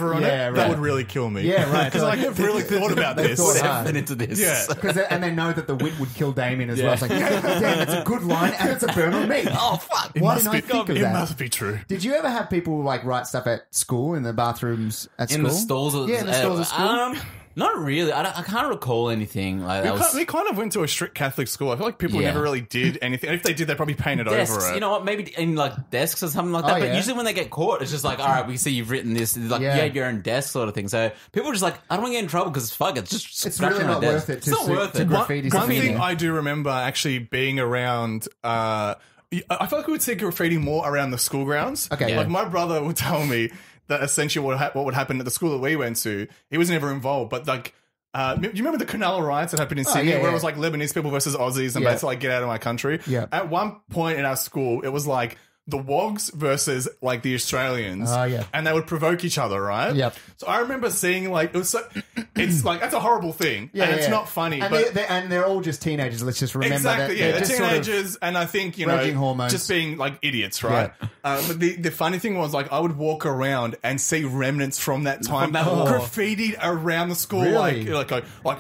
over on Yeah, it, right. that would really kill me. Yeah, right. Because I've really thought about They this. thought hard. 7 into this. Yeah. And they know that the wit would kill Damien as well. It's like, damn, it's a good line and it's a burn on me. Oh, fuck. It Why must didn't I be- think of it that? must be true. Did you ever have people like write stuff at school in the bathrooms at In school? the stalls of Yeah, in the stalls of school. Not really. I can't recall anything like that. We kind of went to a strict Catholic school. I feel like people Yeah. never really did anything. And if they did, they probably painted Desks, over it. you know what? Maybe in like desks or something like that. Oh, But yeah. usually when they get caught, it's just like, all right, we see you've written this. Like, Yeah. you have your own desk sort of thing. So people are just like, I don't want to get in trouble because fuck it. Just It's scratch really on my not desk. worth it It's to not su- worth to it. graffiti One something thing in there. I do remember actually being around. I feel like we would see graffiti more around the school grounds. Okay. Like my brother would tell me that essentially what would happen at the school that we went to, he was never involved, but like. Do you remember the Cronulla riots that happened in Sydney, yeah, where yeah. it was like Lebanese people versus Aussies, and Yeah. basically like get out of my country? Yeah. At one point in our school, it was like the Wogs versus like the Australians. Oh, yeah. And they would provoke each other, right? Yep. So I remember seeing like it's like that's a horrible thing, and it's not funny, and but. they're all just teenagers. Let's just remember Exactly, that. yeah. They're They're just sort of- teenagers, and I think, raging hormones. just being like idiots, right? But the funny thing was, like, I would walk around and see remnants from that time, that war. graffitied around the school, Really? like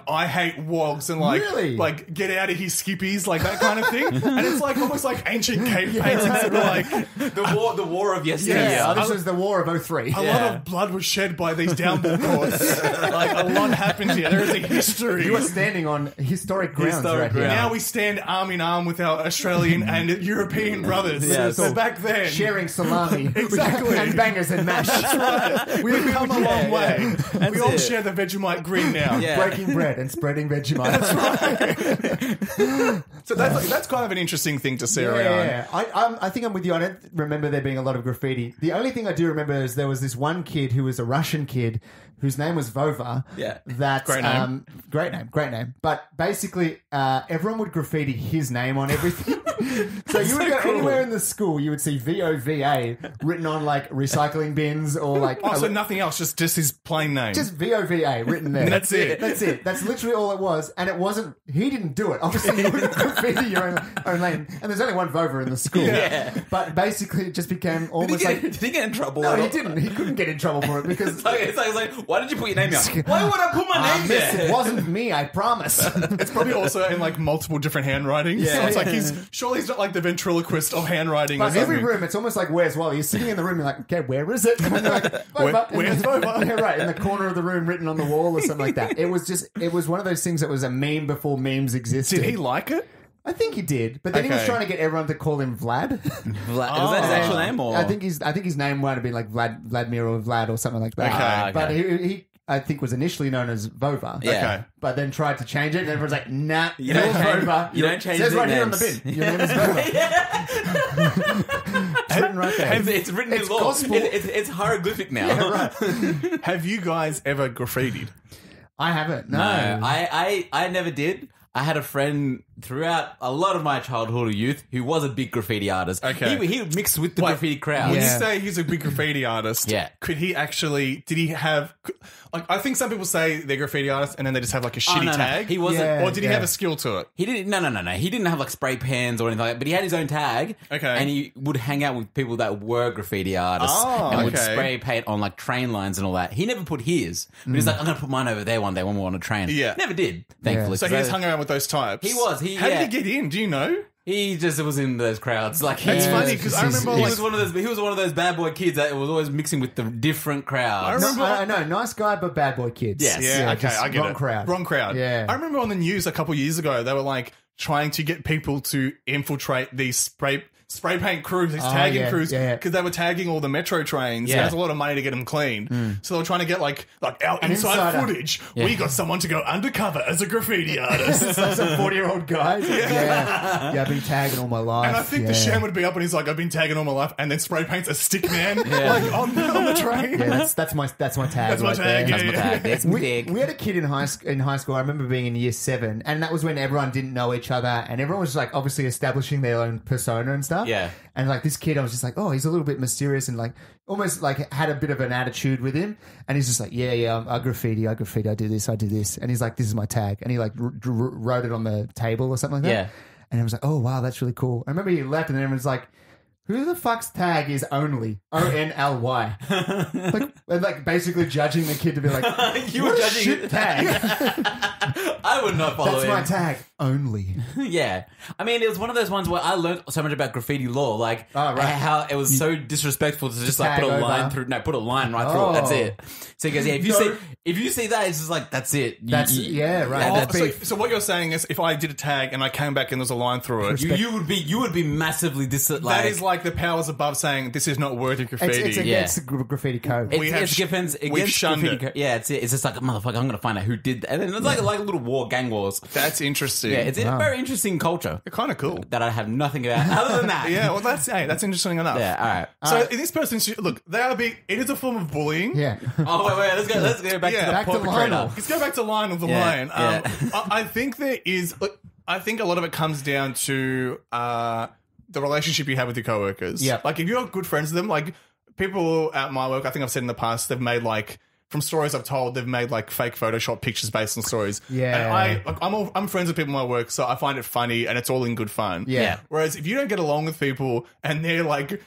I hate wogs, and like, Really? like get out of here, skippies, like that kind of thing. And it's like almost like ancient cave paintings that were like The war of yesterday. Yeah, Yeah. this was the War of 03. a lot of blood was shed by these downball courts. Like a lot happened here. There is a history. You are standing on historic grounds Historic right here. ground. Now we stand arm in arm with our Australian and European brothers. Yes. So back then, Sharing salami. Exactly. And bangers and mash. we've come a long way. That's We all it. share the Vegemite grin now. Yeah. Breaking bread and spreading Vegemite. So that's kind of an interesting thing to see around. Yeah, I think I'm with you. I don't remember there being a lot of graffiti. The only thing I do remember is there was this one kid who was a Russian kid whose name was Vova. Yeah. That, Great name. Great name. But basically, everyone would graffiti his name on everything. So you would go anywhere in the school, you would see VOVA written on like recycling bins or like... Oh, so nothing else, just his plain name. Just VOVA written there. That's it. That's it. That's literally all it was. And it wasn't... He didn't do it. Obviously, you wouldn't graffiti your own name. And there's only one Vova in the school. Yeah. But basically, it just became Did almost like... did he get in trouble? No, at he all? didn't. He couldn't get in trouble for it because... It's like, why did you put your name down? Why would I put my name Miss, there? it wasn't me, I promise. It's probably also in like multiple different handwritings. Yeah. So it's like surely he's not like the ventriloquist of handwriting. But or every something. room, it's almost like Where's Wally? You're sitting in the room, you're like, okay, where is it? And you're like, Vova. And Where's then- Vova? Yeah, right. In the corner of the room, written on the wall or something like that. It was one of those things that was a meme before memes existed. Did he like it? I think he did, but then he was Okay. trying to get everyone to call him Vlad. Was that his actual name? Or? I think his name might have been like Vladimir or Vlad or something like that. Okay. But he I think was initially known as Vova. Yeah. Okay. But then tried to change it, and everyone's like, "Nah, You you're don't change- Vova. you don't change Says right here on the nicknames. bin. Your name is Vova. It's written right there. It's written It's in law. gospel. It's hieroglyphic now. Yeah, right. Have you guys ever graffitied? I haven't. No. No, I never did. I had a friend throughout a lot of my childhood or youth who was a big graffiti artist. Okay. He mixed with the Wait, graffiti crowd. When Yeah. you say he's a big graffiti artist, Yeah. could he actually? Did he have? Like, I think some people say they're graffiti artists and then they just have like a shitty no. tag. He wasn't. Yeah. or did he have a skill to it? He didn't. No. He didn't have like spray pans or anything like that. But he had his own tag. Okay. And he would hang out with people that were graffiti artists Oh, and would okay. spray paint on like train lines and all that. He never put his. But he's like, I'm going to put mine over there one day when we're on a train. Yeah. Never did. Thankfully. So he just hung around with those types. He was. How yeah. did he get in? Do you know? He just was in those crowds. Like It's he, funny because I remember He like was one of those. He was one of those bad boy kids that was always mixing with the different crowds. I remember- I know, nice guy, but bad boy kids. Yes. Yeah, okay, just I get wrong it. crowd. Wrong crowd. Yeah. I remember on the news a couple years ago, they were like trying to get people to infiltrate these spray paint crews, these tagging yeah, crews, yeah. because they were tagging all the metro trains. Yeah. Yeah. There's a lot of money to get them clean. So they were trying to get like our An inside insider. footage. We got someone to go undercover as a graffiti artist. It's like some 40-year-old guy. Yeah, I've been tagging all my life. And I think yeah. the Sham would be up and he's like, I've been tagging all my life, and then spray paints a stick man like on the train. Yeah, that's my tag. That's my right tag, there. yeah, Tag. It's We big. had a kid in high school. I remember being in year 7, and that was when everyone didn't know each other, and everyone was like obviously establishing their own persona and stuff. Yeah. And like this kid, I was just like, oh, he's a little bit mysterious and like almost like had a bit of an attitude with him. And he's just like, yeah, I graffiti, I do this. And he's like, this is my tag. And he like wrote it on the table or something like that. Yeah. And I was like, oh wow, that's really cool. I remember he left, and then everyone's like, who the fuck's tag is only? ONLY. like basically judging the kid to be like, You what were a judging shit it. tag. I would not follow That's him. my tag. Only. Yeah. I mean, it was one of those ones where I learned so much about graffiti law, like Oh, right. how it was so disrespectful to just like tag put a line over. through. No, put a line right through it. That's Oh. it. So he goes, yeah, if you see that, it's just like that's it. Yeah, right. Oh, That's so, beef. so what you're saying is, if I did a tag and I came back and there's a line through it, you would be massively that is like the powers above saying this is not worthy graffiti. It's against the graffiti code. We have we've shunned graffiti. it. Yeah, it's it. It's just like motherfucker. I'm gonna find out who did that, and then it's like a little war, gang wars. That's interesting. Yeah, it's a very interesting culture kind of cool. that I have nothing about other than that. Yeah, well, that's interesting enough. Yeah. All right. So this person, look, they are being. It is a form of bullying. Yeah. Oh wait. Let's go back Yeah, to the back to perpetrator. Lionel. Let's go back to line of the Yeah, line. yeah. I think there is. I think a lot of it comes down to the relationship you have with your coworkers. Yeah. Like if you're good friends with them, like people at my work, I think I've said in the past, they've made like. From stories I've told, they've made like fake Photoshop pictures based on stories. Yeah. And I'm friends with people in my work, so I find it funny and it's all in good fun. Yeah. Whereas if you don't get along with people and they're like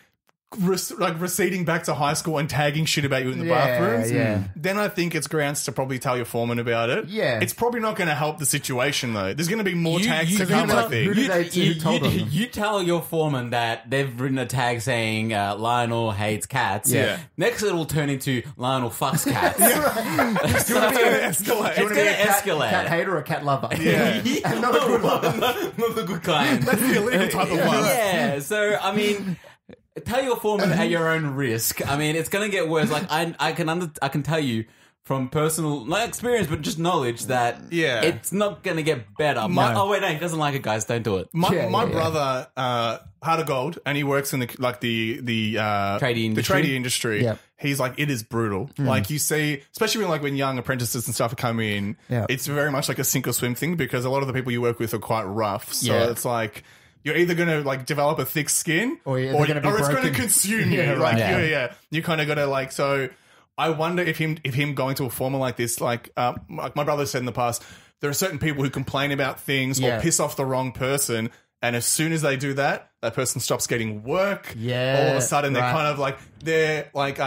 receding back to high school and tagging shit about you in the bathrooms, then I think it's grounds to probably tell your foreman about it. Yeah. It's probably not going to help the situation though. There's going to be more tags to who come, tell- I think. who did they- who told them? You tell your foreman that they've written a tag saying Lionel hates cats. Yeah. Next, it will turn into Lionel fucks cats. It's going to escalate. It's going to cat escalate. hater or a cat lover? Yeah. And not a good lover. Not the good kind. That's the illegal type of love. Yeah. So I mean. Tell your foreman at your own risk. I mean, it's going to get worse. Like I can tell you from personal not experience, but just knowledge that it's not going to get better. Oh wait, no, he doesn't like it, guys. Don't do it. My brother, Heart of Gold, and he works in the Tradie industry. The tradie industry. Yep. He's like, it is brutal. Like you see, especially when young apprentices and stuff come in, Yeah. it's very much like a sink or swim thing because a lot of the people you work with are quite rough. So Yeah. it's like. You're either going to like develop a thick skin Or they're gonna be it's going to broken. consume you. Yeah, Like, right. yeah. You kind of got to like, so I wonder if him going to a formal like this, like my brother said in the past, there are certain people who complain about things Yeah. or piss off the wrong person. And as soon as they do that, that person stops getting work. Yeah, All of a sudden they're right. kind of like, they're like,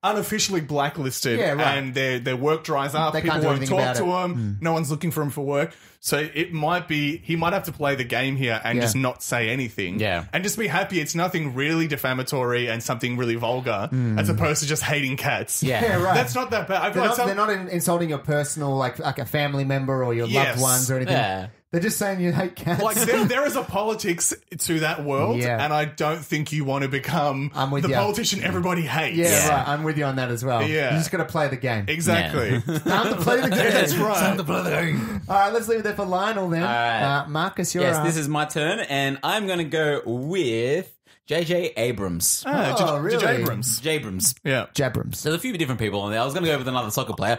unofficially blacklisted, Yeah, right. and their work dries up. They People can't do won't anything talk about to it. him. No one's looking for him for work. So it might be he might have to play the game here and Yeah. just not say anything. Yeah. And just be happy it's nothing really defamatory and something really vulgar as opposed to just hating cats. Yeah. Yeah, right. That's not that bad. I feel They're not insulting your personal, like a family member or your Yes. loved ones or anything. Yeah. They're just saying you hate cats. like there is a politics to that world, Yeah. and I don't think you want to become I'm with the you. politician everybody hates. yeah, right. I'm with you on that as well. Yeah. You just got to play the game. Exactly. Time to play the game. That's right. All right, let's leave it there for Lionel then. right. Marcus, you're Yes, up. this is my turn, and I'm going to go with J.J. Abrams. Oh, really? Abrams. J-Abrams. Yeah. Jabrams. There's a few different people on there. I was going to go with another soccer player.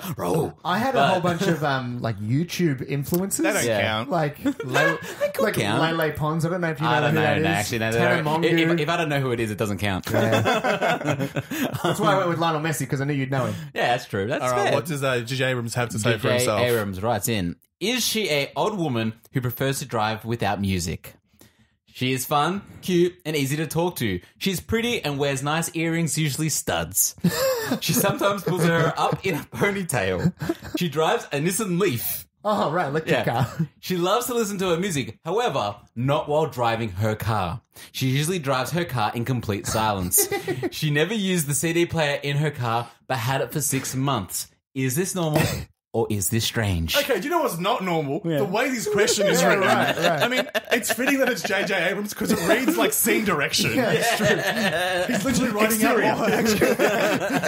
I had a whole bunch of like YouTube influencers. They don't Yeah. count. Like like count. Lele Pons. I don't know if you know I don't who know. that No, is. actually, no. Tanner Mongeau. If I don't know who it is, it doesn't count. That's why I went with Lionel Messi because I knew you'd know him. Yeah, that's true. That's All right, fair. what does J.J. Abrams have to say for J. himself? Abrams writes in, is she a odd woman who prefers to drive without music? She is fun, cute, and easy to talk to. She's pretty and wears nice earrings, usually studs. She sometimes pulls her hair up in a ponytail. She drives a Nissan Leaf. Oh, right, electric car. She loves to listen to her music, however, not while driving her car. She usually drives her car in complete silence. She never used the CD player in her car, but had it for 6 months. Is this normal? Or is this strange? Okay, do you know what's not normal? The way this question is written. right. I mean, it's fitting that it's J.J. Abrams because it reads like scene direction. It's true. He's literally writing out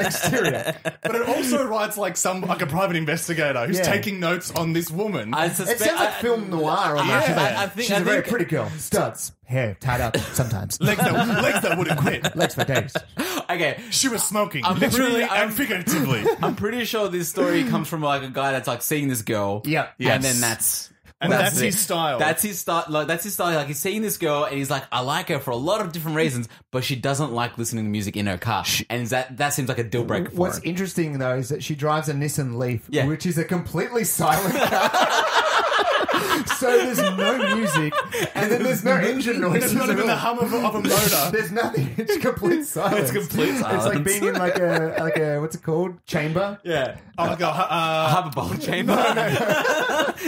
Exterior. But it also writes like a private investigator who's Yeah. taking notes on this woman. I It suspect. sounds like film noir almost. Yeah, I think- She's I a very think- pretty girl. Studs. Hair tied up sometimes. legs that wouldn't quit. Legs for days. Okay. She was smoking, I'm literally pretty- and figuratively. I'm pretty sure this story comes from like a guy that's like seeing this girl. Yeah. And Yes. then And that's it. his style. That's his style. Like that's his style. Like he's seeing this girl and he's like, I like her for a lot of different reasons, but she doesn't like listening to music in her car, and that seems like a deal breaker for What's her. interesting though is that she drives a Nissan Leaf, Yeah. which is a completely silent car. So there's no music, and then there's no engine noise. There's not even the hum of a motor. There's nothing. It's complete silence. It's complete silence. It's like being in like a what's it called? Chamber. Yeah. Oh my god! Hoverboard chamber.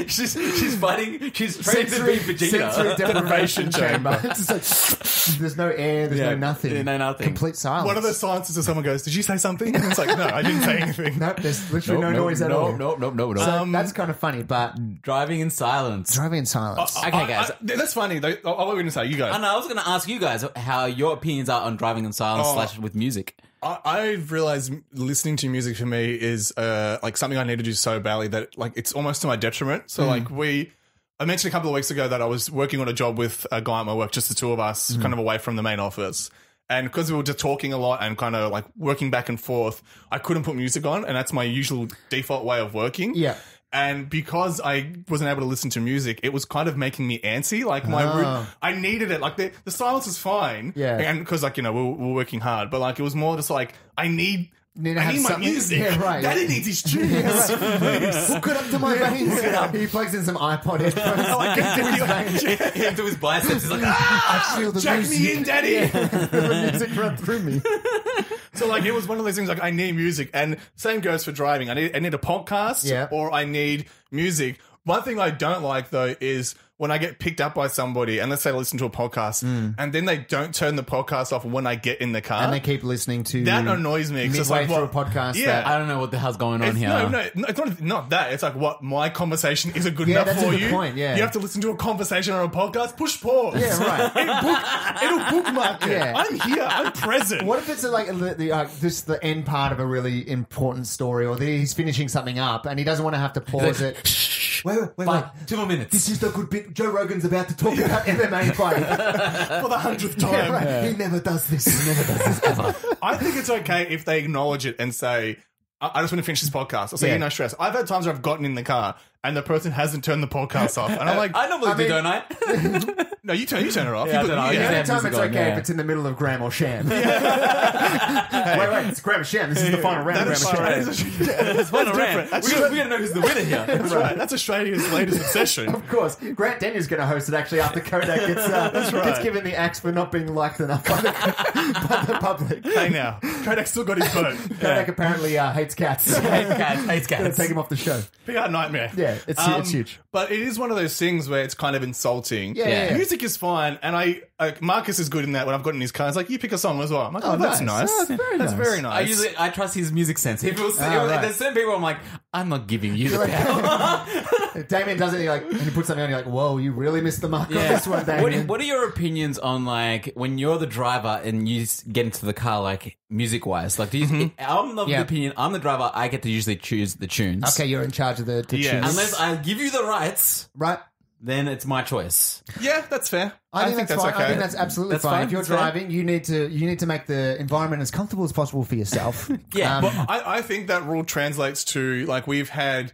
she's fighting. She's trained to be Vegeta. Sensory deprivation chamber. It's just like, there's no air. There's no nothing. Yeah, no nothing. Complete silence. One of those silences where someone goes, "Did you say something?" And it's like, "No, I didn't say anything." Nope. There's literally no noise at all. No. So that's kind of funny, but Driving in silence. driving in silence. Okay, guys. That's funny. What were we going to say? You go. I know. I was going to ask you guys how your opinions are on driving in silence / with music. I've realized listening to music for me is like something I need to do so badly that like it's almost to my detriment. So like I mentioned a couple of weeks ago that I was working on a job with a guy at my work, just the two of us, kind of away from the main office. And because we were just talking a lot and kind of like working back and forth, I couldn't put music on, and that's my usual default way of working. Yeah. And because I wasn't able to listen to music, it was kind of making me antsy. Like I needed it. Like the silence is fine. Yeah. And because like, you know, we're working hard, but like it was more just like, I need my something. music. Yeah, right. Daddy needs his tunes. Hook it up to my veins. He plugs in some iPod headphones. Like, Into his biceps. He's like, I feel the jack music. me in, Daddy. The music run through me. So like it was one of those things like I need music, and same goes for driving. I need a podcast or I need music. One thing I don't like though is when I get picked up by somebody and let's say I listen to a podcast and then they don't turn the podcast off when I get in the car. And they keep listening to that annoys me. midway it's like, through a podcast. Yeah. that, I don't know what the hell's going on here. No, it's not that. It's like what my conversation isn't good Yeah, enough that's a for good you. point, yeah. You have to listen to a conversation on a podcast. Push pause. Yeah, right. It'll bookmark it. Yeah. I'm here. I'm present. What if it's like just the end part of a really important story, or he's finishing something up and he doesn't want to have to pause it? Wait. 2 more minutes. This is the good bit. Joe Rogan's about to talk about MMA fighting. For the 100th time. Yeah, right. He never does this. He never does this ever. I think it's okay if they acknowledge it and say, I just want to finish this podcast. I'll say, no stress. I've had times where I've gotten in the car and the person hasn't turned the podcast off. And I'm like, I normally do, don't I? no, you turn it off. Yeah, I don't know. Anytime it's okay if it's in the middle of Graham or Sham. Wait, it's Graham or Sham. This is the final round. That's Graham or Sham. It's fun around. We gotta know who's the winner here. That's right. That's Australia's latest obsession. Of course. Grant Denier's going to host it actually after Kodak gets given the axe for not being liked enough by the public. Hey now, Kodak's still got his vote. Kodak apparently hates cats. Hates Gonna cats. take him off the show. PR nightmare. Yeah, it's huge. But it is one of those things where it's kind of insulting. Yeah. Music is fine, and Marcus is good in that. When I've gotten in his car, he's like, "You pick a song as well." I'm like, "Oh, that's nice. Oh, that's very nice. I trust his music sense. If it was, right. there's certain people I'm like, I'm not giving you the power. Damien does it, and he puts something on, you're like, whoa, you really missed the mark on this one, Damien. What are your opinions on like when you're the driver and you get into the car, like music wise? Like, do you? I'm of the opinion. I'm the driver. I get to usually choose the tunes. Okay, you're in charge of the tunes. Unless I give you the rights, right? Then it's my choice. Yeah, that's fair. I think that's fine. okay. I think that's absolutely fine. If you're driving, you need to make the environment as comfortable as possible for yourself. Yeah, but I think that rule translates to like we've had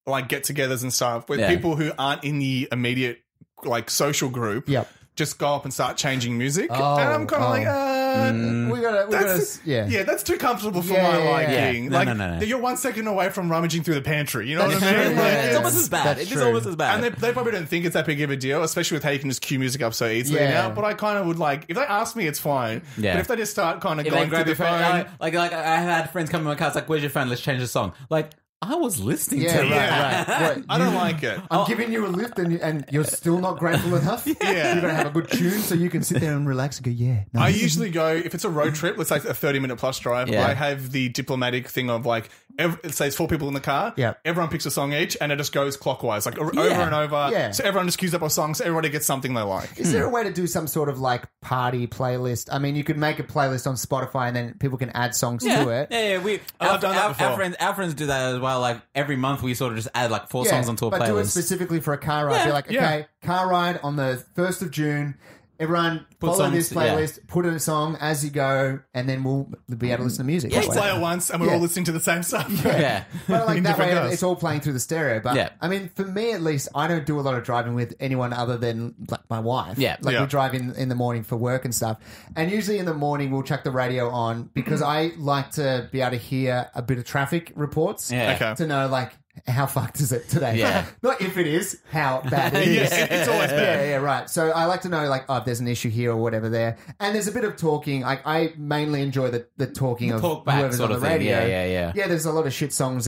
like get-togethers and stuff with people who aren't in the immediate like social group. Yep. Just go up and start changing music, and I'm kind of like, we gotta, that's too comfortable for my liking. Yeah. Like, No. you're 1 second away from rummaging through the pantry. You know what I mean? It's almost as bad. It is almost as bad. And they probably don't think it's that big of a deal, especially with how you can just cue music up so easily now. But I kind of would like, if they ask me, it's fine. Yeah. But if they just start kind of going through the phone. Like I had friends come in my car, it's like, where's your phone? Let's change the song. Like, I was listening to it. Right. I don't like it. I'm giving you a lift and you're still not grateful enough. Yeah. You're going to have a good tune so you can sit there and relax and go, yeah. I usually go, if it's a road trip, let's say a 30-minute plus drive, I have the diplomatic thing of like, let's say it's 4 people in the car. Yeah. Everyone picks a song each and it just goes clockwise, like over and over. Yeah. So everyone just queues up a song so everybody gets something they like. Is there a way to do some sort of like party playlist? I mean, you could make a playlist on Spotify and then people can add songs to it. Yeah. I've done that before. Our friends do that as well. Like every month we sort of just add like 4 songs onto a playlist. But do it specifically for a car ride. Be like, okay, car ride on the 1st of June. Everyone follow this playlist, put in a song as you go, and then we'll be able to listen to music. Let's play it once and we're all listening to the same stuff. Yeah. But like In that way, different cars. it's all playing through the stereo. But I mean, for me at least, I don't do a lot of driving with anyone other than like my wife. Yeah. Like we drive in the morning for work and stuff. And usually in the morning, we'll chuck the radio on because I like to be able to hear a bit of traffic reports. Yeah. Okay. To know like, how fucked is it today? Yeah. Not if it is, how bad it is. Yeah, it's always bad. Yeah, right. So I like to know, like, oh, if there's an issue here or whatever there. And there's a bit of talking. I mainly enjoy the talking of talk back whoever's sort on of the thing. radio. Yeah. Yeah, there's a lot of shit songs